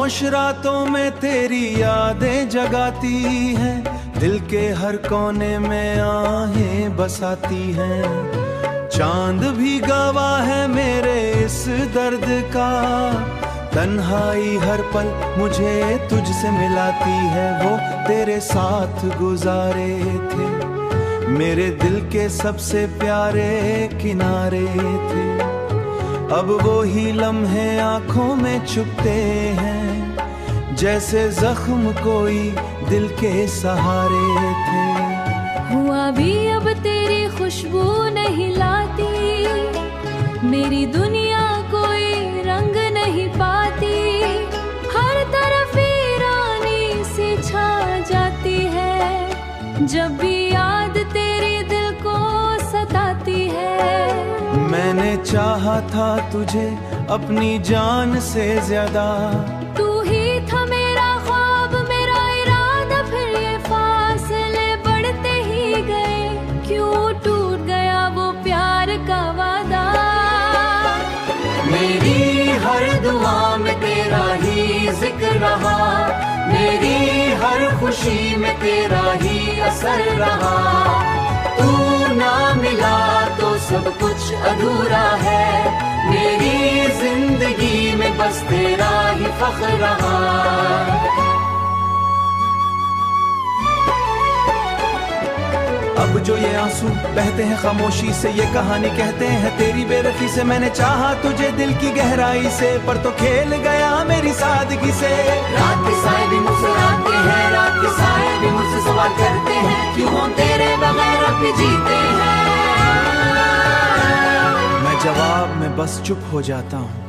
खामोश रातों में तेरी यादें जगाती हैं, दिल के हर कोने में आहें बसाती हैं। चांद भी गवाह है मेरे इस दर्द का, तन्हाई हर पल मुझे तुझसे मिलाती है। वो तेरे साथ गुजारे थे, मेरे दिल के सबसे प्यारे किनारे थे। अब वो ही लम्हे आंखों में छुपते हैं, जैसे जख्म कोई दिल के सहारे थे। हुआ भी अब तेरी खुशबू नहीं लाती, मेरी दुनिया कोई रंग नहीं पाती। हर तरफ वीरानी सी छा जाती है, जब भी याद तेरी दिल को सताती है। मैंने चाहा था तुझे अपनी जान से ज्यादा, तू ही था मेरा ख्वाब मेरा इरादा, फिर ये फासले बढ़ते ही गए। क्यों टूट गया वो प्यार का वादा। मेरी हर दुआ में तेरा ही जिक्र रहा, मेरी हर खुशी में तेरा ही असर रहा। तू ना मिला तो सब कुछ अधूरा है, मेरी जिंदगी में बस तेरा ही फख्र रहा। अब जो ये आंसू बहते हैं खामोशी से, ये कहानी कहते हैं तेरी बेरखी से। मैंने चाहा तुझे दिल की गहराई से, पर तो खेल गया मेरी सादगी से। रात के साए भी मुस्कुराते हैं, रात के साए भी मुझसे सवाल करते हैं, क्यों तेरे बगैर अब भी जीते हैं। मैं जवाब में बस चुप हो जाता हूँ,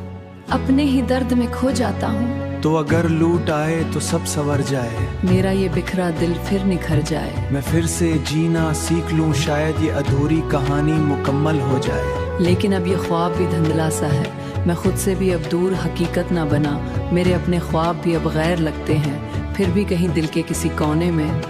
अपने ही दर्द में खो जाता हूँ। तो अगर लूट आए तो सब संवर जाए, मेरा ये बिखरा दिल फिर निखर जाए। मैं फिर से जीना सीख लूं, शायद ये अधूरी कहानी मुकम्मल हो जाए। लेकिन अब ये ख्वाब भी धुंधला सा है, मैं खुद से भी अब दूर, हकीकत ना बना। मेरे अपने ख्वाब भी अब गैर लगते हैं, फिर भी कहीं दिल के किसी कोने में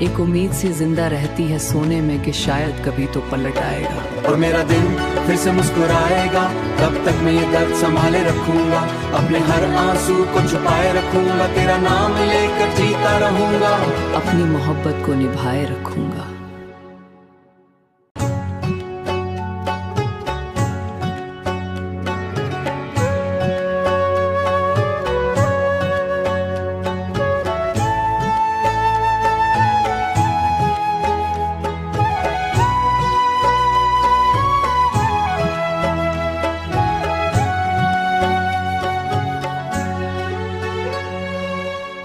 एक उम्मीद सी जिंदा रहती है सोने में, कि शायद कभी तो पलट आएगा और मेरा दिल फिर से मुस्कुराएगा। तब तक मैं ये दर्द संभाले रखूंगा, अपने हर आंसू को छुपाए रखूंगा। तेरा नाम लेकर जीता रहूंगा, अपनी मोहब्बत को निभाए रखूंगा।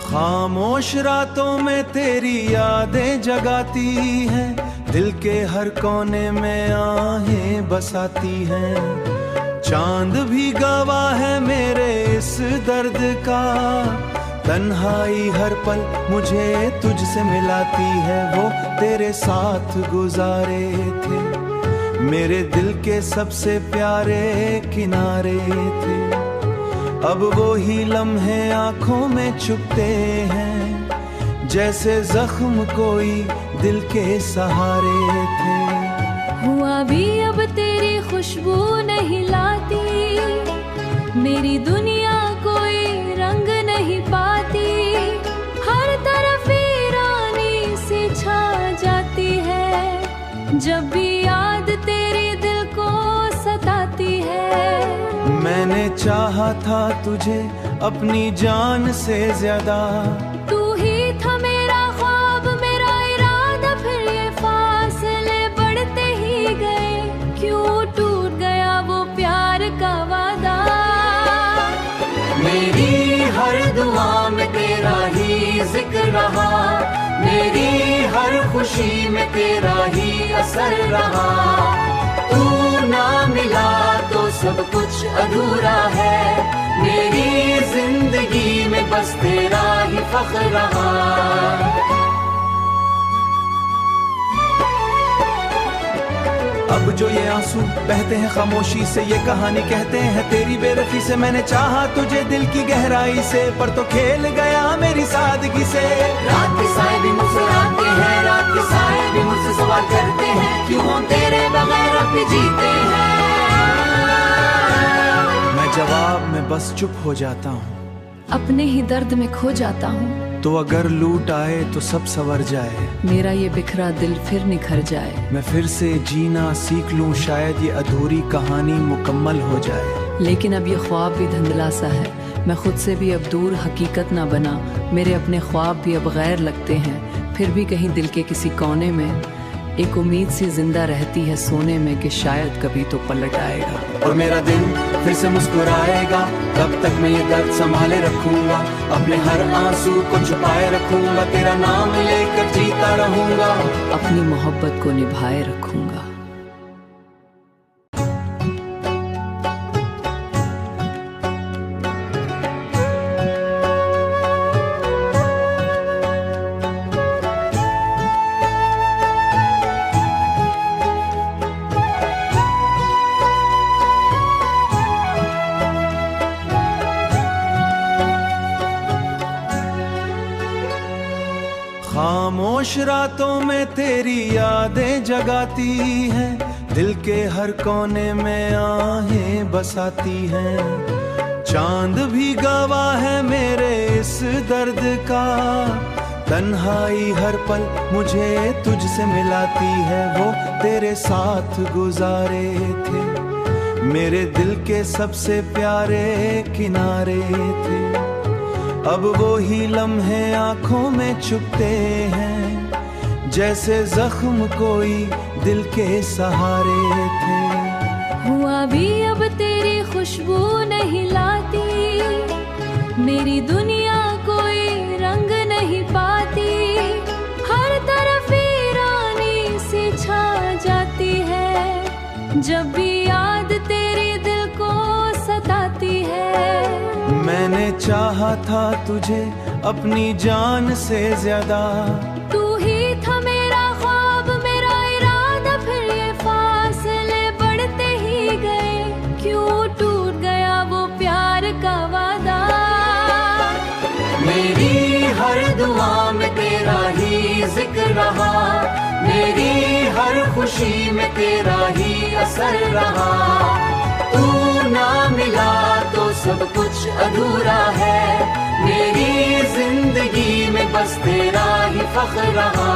खामोश रातों में तेरी यादें जगाती हैं, दिल के हर कोने में आहें बसाती हैं। चांद भी गवाह है मेरे इस दर्द का, तन्हाई हर पल मुझे तुझसे मिलाती है। वो तेरे साथ गुजारे थे, मेरे दिल के सबसे प्यारे किनारे थे। अब वो ही लम्हे आंखों में छुपते हैं, जैसे जख्म कोई दिल के सहारे थे। हुआ भी अब तेरी खुशबू नहीं लाती, मेरी दुनिया कोई रंग नहीं पाती। हर तरफ वीरानी सी छा जाती है, जब भी याद तेरी दिल को सताती है। मैंने चाहा था तुझे अपनी जान से ज्यादा, तू ही था मेरा ख्वाब मेरा इरादा, फिर ये फासले बढ़ते ही गए। क्यों टूट गया वो प्यार का वादा। मेरी हर दुआ में तेरा ही जिक्र रहा, मेरी हर खुशी में तेरा ही असर रहा। तू ना मिला तो सब कुछ अधूरा है, मेरी जिंदगी में बस तेरा ही फख्र रहा। अब जो ये आंसू बहते हैं खामोशी से, ये कहानी कहते हैं तेरी बेरखी से। मैंने चाहा तुझे दिल की गहराई से, पर तो खेल गया मेरी सादगी से। रात के साए भी मुस्कुराते हैं, रात के साए भी मुझसे सवाल करते हैं, क्यों तेरे बगैर अब भी जीते हैं। मैं जवाब में बस चुप हो जाता हूँ, अपने ही दर्द में खो जाता हूँ। तो अगर लूट आए तो सब संवर जाए, मेरा ये बिखरा दिल फिर निखर जाए। मैं फिर से जीना सीख लूं, शायद ये अधूरी कहानी मुकम्मल हो जाए। लेकिन अब ये ख्वाब भी धुंधला सा है, मैं खुद से भी अब दूर, हकीकत ना बना। मेरे अपने ख्वाब भी अब गैर लगते हैं, फिर भी कहीं दिल के किसी कोने में एक उम्मीद सी जिंदा रहती है सोने में कि शायद कभी तो पलट आएगा और मेरा दिल फिर से मुस्कुराएगा। तब तक मैं ये दर्द संभाले रखूंगा, अपने हर आंसू को छुपाए रखूंगा, तेरा नाम लेकर जीता रहूंगा, अपनी मोहब्बत को निभाए रखूंगा। खामोश रातों में तेरी यादें जगाती हैं, दिल के हर कोने में आहें बसाती हैं। चांद भी गवाह है मेरे इस दर्द का, तन्हाई हर पल मुझे तुझसे मिलाती है। वो तेरे साथ गुजारे थे, मेरे दिल के सबसे प्यारे किनारे थे। अब वो ही लम्हे आंखों में छुपते हैं, जैसे जख्म कोई दिल के सहारे थे। हुआ भी अब तेरी खुशबू नहीं लाती, मेरी दुनिया कोई रंग नहीं पाती। हर तरफ वीरानी सी छा जाती है, जब भी याद तेरी दिल को सताती है। मैंने चाहा था तुझे अपनी जान से ज्यादा, तू ही था मेरा ख्वाब, मेरा इरादा। फिर ये फासले बढ़ते ही गए, क्यों टूट गया वो प्यार का वादा। मेरी हर दुआ में तेरा ही जिक्र रहा, मेरी हर खुशी में तेरा ही असर रहा। तू ना मिला तो सब कुछ अधूरा है, मेरी जिंदगी में बस तेरा ही फख्र रहा।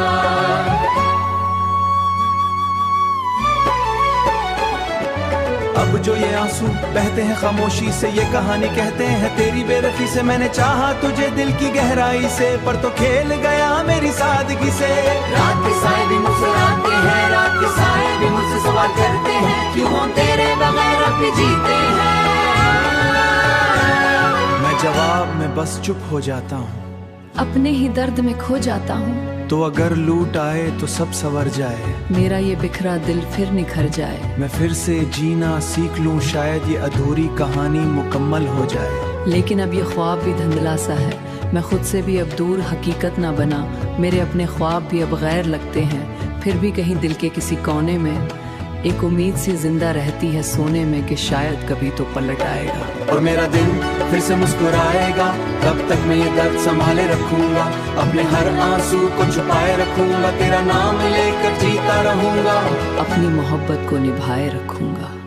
अब जो ये आंसू बहते हैं खामोशी से, ये कहानी कहते हैं तेरी बेरखी से। मैंने चाहा तुझे दिल की गहराई से, पर तो खेल गया मेरी सादगी से। रात के साए भी मुझसे आते हैं, रात के साए भी मुझसे सवाल करते हैं, क्यों हम तेरे बगैर अब भी जीते हैं। मैं जवाब में बस चुप हो जाता हूँ, अपने ही दर्द में खो जाता हूँ। तो अगर लूट आए तो सब संवर जाए, मेरा ये बिखरा दिल फिर निखर जाए। मैं फिर से जीना सीख लूं, शायद ये अधूरी कहानी मुकम्मल हो जाए। लेकिन अब ये ख्वाब भी धुंधला सा है, मैं खुद से भी अब दूर, हकीकत ना बना। मेरे अपने ख्वाब भी अब गैर लगते हैं, फिर भी कहीं दिल के किसी कोने में एक उम्मीद सी जिंदा रहती है सोने में कि शायद कभी तो पलट आएगा और मेरा दिल फिर से मुस्कुराएगा। तब तक मैं ये दर्द संभाले रखूंगा, अपने हर आंसू को छुपाए रखूंगा, तेरा नाम लेकर जीता रहूंगा, अपनी मोहब्बत को निभाए रखूंगा।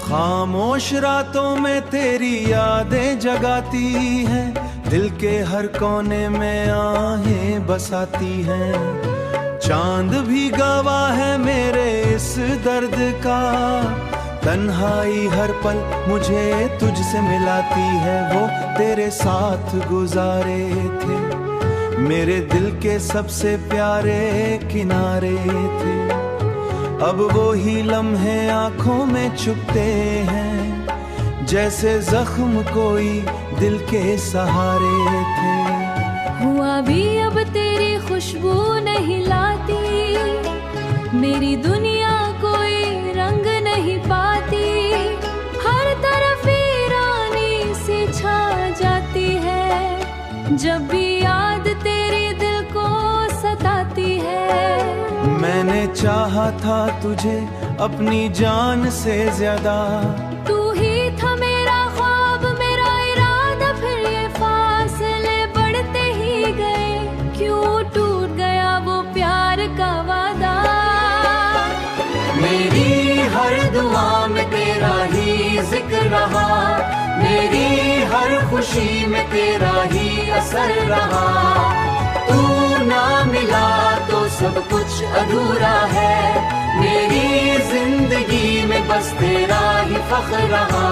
खामोश रातों में तेरी यादें जगाती हैं, दिल के हर कोने में आहें बसाती हैं। चांद भी गवाह है मेरे इस दर्द का, तन्हाई हर पल मुझे तुझसे मिलाती है। वो तेरे साथ गुजारे थे, मेरे दिल के सबसे प्यारे किनारे थे। अब वो ही लम्हे आंखों में छुपते हैं, जैसे जख्म कोई दिल के सहारे थे। हुआ भी अब तेरी खुशबू नहीं लाती, मेरी दुनिया कोई रंग नहीं पाती। हर तरफ वीरानी सी छा जाती है, जब भी याद तेरी दिल को सताती है। मैंने चाहा था तुझे अपनी जान से ज्यादा। तू ही था मेरा ख्वाब मेरा इरादा, फिर ये फासले बढ़ते ही गए, क्यों टूट गया वो प्यार का वादा। मेरी हर दुआ में तेरा ही जिक्र रहा, मेरी हर खुशी में तेरा ही असर रहा। तू ना मिला तो सब कुछ अधूरा है, मेरी जिंदगी में बस तेरा ही फख्र रहा।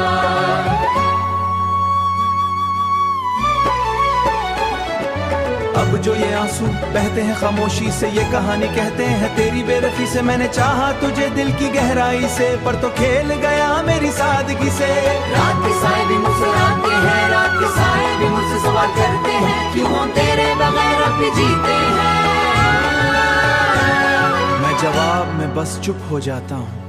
अब जो ये आंसू बहते हैं खामोशी से, ये कहानी कहते हैं तेरी बेरखी से। मैंने चाहा तुझे दिल की गहराई से, पर तो खेल गया मेरी सादगी से। रात के साए भी मुस्कुराते हैं, रात के साए भी मुझसे सवाल करते हैं, क्यों हम तेरे बगैर अब भी जीते हैं। मैं जवाब में बस चुप हो जाता हूँ,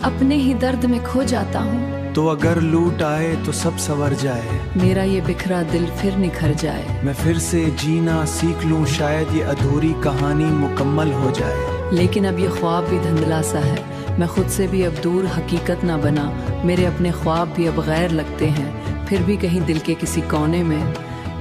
अपने ही दर्द में खो जाता हूँ। तो अगर लूट आए तो सब संवर जाए, मेरा ये बिखरा दिल फिर निखर जाए। मैं फिर से जीना सीख लूं, शायद ये अधूरी कहानी मुकम्मल हो जाए। लेकिन अब ये ख्वाब भी धुंधला सा है, मैं खुद से भी अब दूर, हकीकत ना बना। मेरे अपने ख्वाब भी अब गैर लगते हैं, फिर भी कहीं दिल के किसी कोने में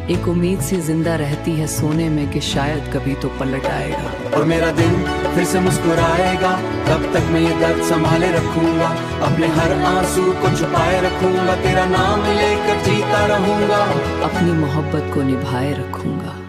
एक उम्मीद सी जिंदा रहती है सोने में, कि शायद कभी तो पलट आएगा और मेरा दिल फिर से मुस्कुराएगा। तब तक मैं ये दर्द संभाले रखूंगा, अपने हर आंसू को छुपाए रखूंगा, तेरा नाम लेकर जीता रहूंगा, अपनी मोहब्बत को निभाए रखूंगा।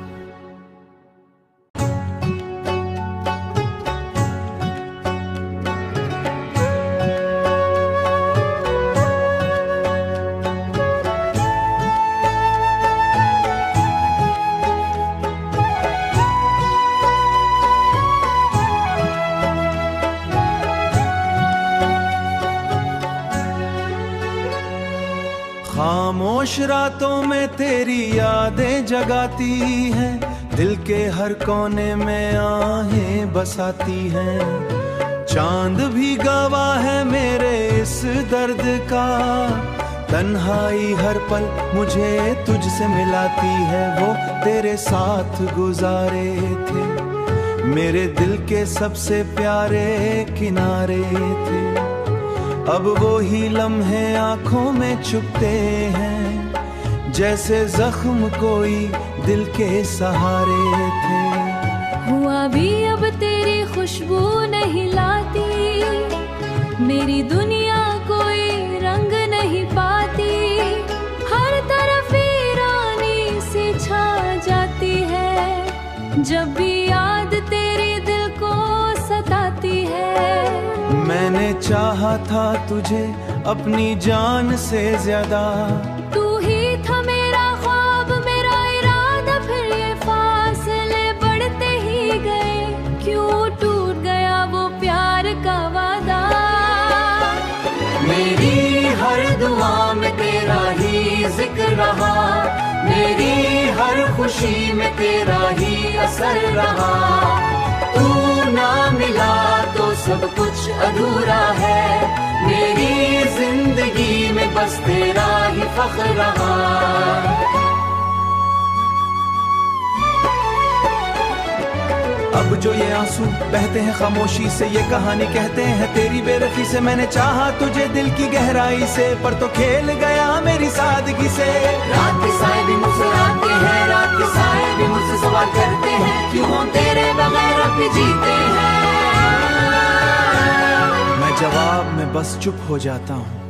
खामोश रातों में तेरी यादें जगाती हैं, दिल के हर कोने में आहें बसाती हैं। चांद भी गवाह है मेरे इस दर्द का, तन्हाई हर पल मुझे तुझसे मिलाती है। वो तेरे साथ गुजारे थे, मेरे दिल के सबसे प्यारे किनारे थे। अब वो ही लम्हे आंखों में छुपते हैं, जैसे जख्म कोई दिल के सहारे थे। हुआ भी अब तेरी खुशबू नहीं लाती, मेरी दुनिया कोई रंग नहीं पाती। हर तरफ वीरानी सी छा जाती है, जब भी याद तेरी दिल को सताती है। मैंने चाहा था तुझे अपनी जान से ज्यादा। तू ही था मेरा ख्वाब मेरा इरादा, फिर ये फासले बढ़ते ही गए, क्यों टूट गया वो प्यार का वादा। मेरी हर दुआ में तेरा ही जिक्र रहा, मेरी हर खुशी में तेरा ही असर रहा। तू ना मिला तो सब कुछ अधूरा है, मेरी जिंदगी में बस तेरा ही फख्र रहा। अब जो ये आंसू बहते हैं खामोशी से, ये कहानी कहते हैं तेरी बेरखी से। मैंने चाहा तुझे दिल की गहराई से, पर तो खेल गया मेरी सादगी से। रात के साए भी मुस्कुराते हैं, रात के साए भी मुझसे सवाल करते हैं, क्यों हम तेरे बगैर अब भी जीते हैं। मैं जवाब में बस चुप हो जाता हूँ,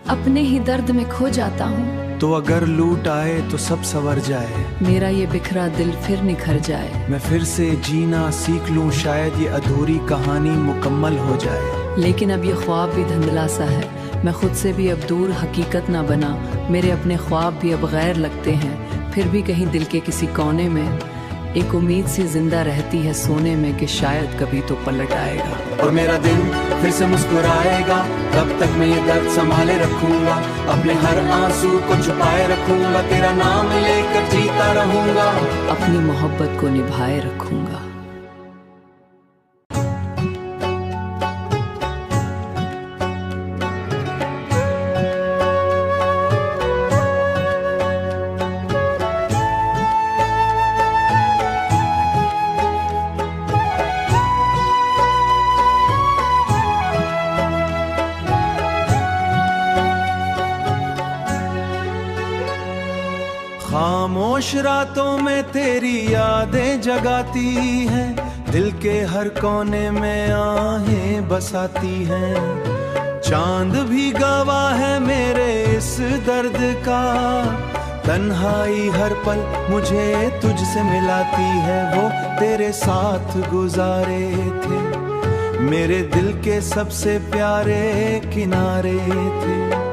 अपने ही दर्द में खो जाता हूँ। तो अगर लूट आए तो सब संवर जाए, मेरा ये बिखरा दिल फिर निखर जाए। मैं फिर से जीना सीख लूं, शायद ये अधूरी कहानी मुकम्मल हो जाए। लेकिन अब ये ख्वाब भी धुंधला सा है, मैं खुद से भी अब दूर, हकीकत ना बना। मेरे अपने ख्वाब भी अब गैर लगते हैं, फिर भी कहीं दिल के किसी कोने में एक उम्मीद सी जिंदा रहती है सोने में, कि शायद कभी तो पलट आएगा और मेरा दिल फिर से मुस्कुराएगा। तब तक मैं ये दर्द संभाले रखूंगा, अपने हर आंसू को छुपाए रखूंगा, तेरा नाम लेकर जीता रहूंगा, अपनी मोहब्बत को निभाए रखूंगा। खामोश रातों में तेरी यादें जगाती हैं, दिल के हर कोने में आहें बसाती हैं। चांद भी गवाह है मेरे इस दर्द का, तन्हाई हर पल मुझे तुझसे मिलाती है। वो तेरे साथ गुजारे थे, मेरे दिल के सबसे प्यारे किनारे थे।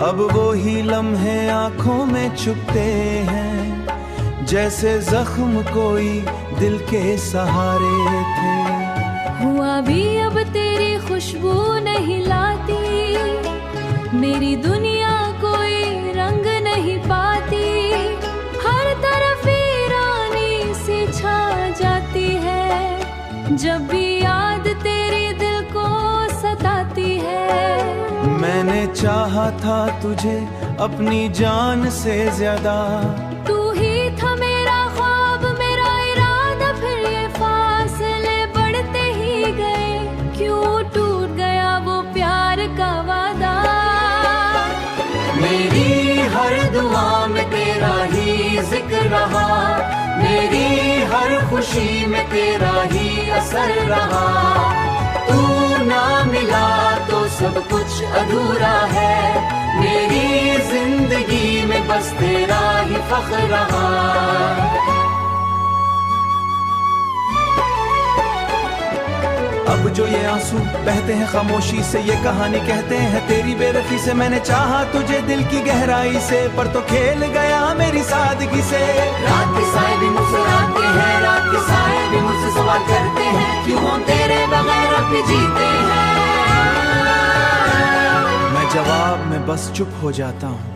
अब वो ही लम्हे आंखों में छुपते हैं, जैसे जख्म कोई दिल के सहारे थे। हुआ भी अब तेरी खुशबू नहीं लाती, मेरी दुनिया कोई रंग नहीं पाती। हर तरफ वीरानी सी छा जाती है, जब भी याद तेरी दिल को सताती है। मैंने चाहा था तुझे अपनी जान से ज्यादा, तू ही था मेरा ख्वाब मेरा इरादा, फिर ये फासले बढ़ते ही गए। क्यों टूट गया वो प्यार का वादा। मेरी हर दुआ में तेरा ही जिक्र रहा, मेरी हर खुशी में तेरा ही असर रहा। तू ना मिला तो सब कुछ अधूरा है, मेरी जिंदगी में बस तेरा ही फख्र रहा। अब जो ये आंसू बहते हैं खामोशी से, ये कहानी कहते हैं तेरी बेरखी से। मैंने चाहा तुझे दिल की गहराई से, पर तो खेल गया मेरी सादगी से। रात के साए भी मुस्कुराते हैं, रात के साए भी मुझसे सवाल करते हैं, क्यों हम तेरे बगैर अब भी जीते हैं। मैं जवाब में बस चुप हो जाता हूँ,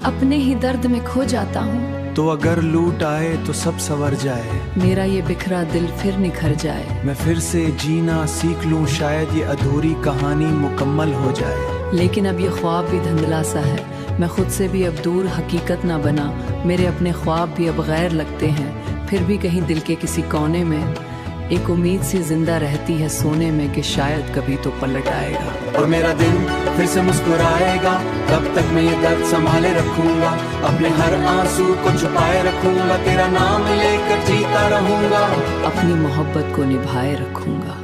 अपने ही दर्द में खो जाता हूँ। तो अगर लूट आए तो सब संवर जाए, मेरा ये बिखरा दिल फिर निखर जाए। मैं फिर से जीना सीख लूं, शायद ये अधूरी कहानी मुकम्मल हो जाए। लेकिन अब ये ख्वाब भी धुंधला सा है, मैं खुद से भी अब दूर, हकीकत ना बना। मेरे अपने ख्वाब भी अब गैर लगते हैं, फिर भी कहीं दिल के किसी कोने में एक उम्मीद सी जिंदा रहती है सोने में, कि शायद कभी तो पलट आएगा और मेरा दिल फिर से मुस्कुराएगा। तब तक मैं ये दर्द संभाले रखूंगा, अपने हर आंसू को छुपाए रखूंगा। तेरा नाम लेकर जीता रहूंगा, अपनी मोहब्बत को निभाए रखूंगा।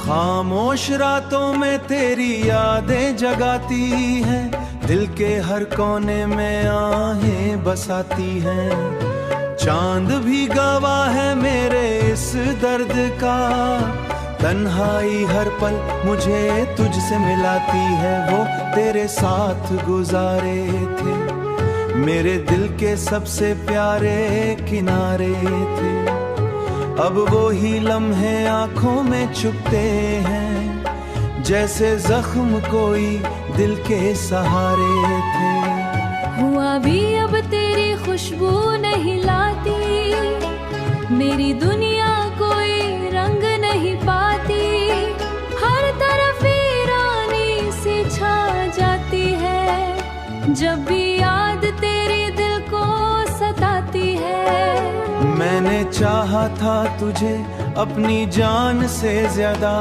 खामोश रातों में तेरी यादें जगाती हैं, दिल के हर कोने में आहें बसाती हैं। चांद भी गवाह है मेरे इस दर्द का, तन्हाई हर पल मुझे तुझसे मिलाती है। वो तेरे साथ गुजारे थे, मेरे दिल के सबसे प्यारे किनारे थे। अब वो ही लम्हे आंखों में छुपते हैं, जैसे जख्म कोई दिल के सहारे थे। हुआ भी अब तेरी खुशबू नहीं लाती, मेरी दुनिया कोई रंग नहीं पाती। हर तरफ वीरानी सी छा जाती है, जब भी याद तेरी दिल को सताती है। मैंने चाहा था तुझे अपनी जान से ज्यादा,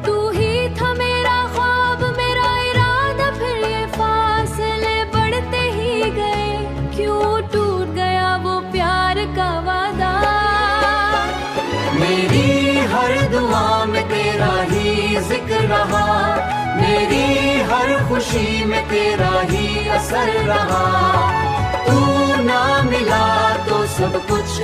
तू ही था मेरा ख्वाब मेरा इरादा, फिर ये फासले बढ़ते ही गए। क्यों टूट गया वो प्यार का वादा। मेरी हर दुआ में तेरा ही जिक्र रहा, मेरी हर खुशी में तेरा ही असर रहा। तू ना मिला तो सब कुछ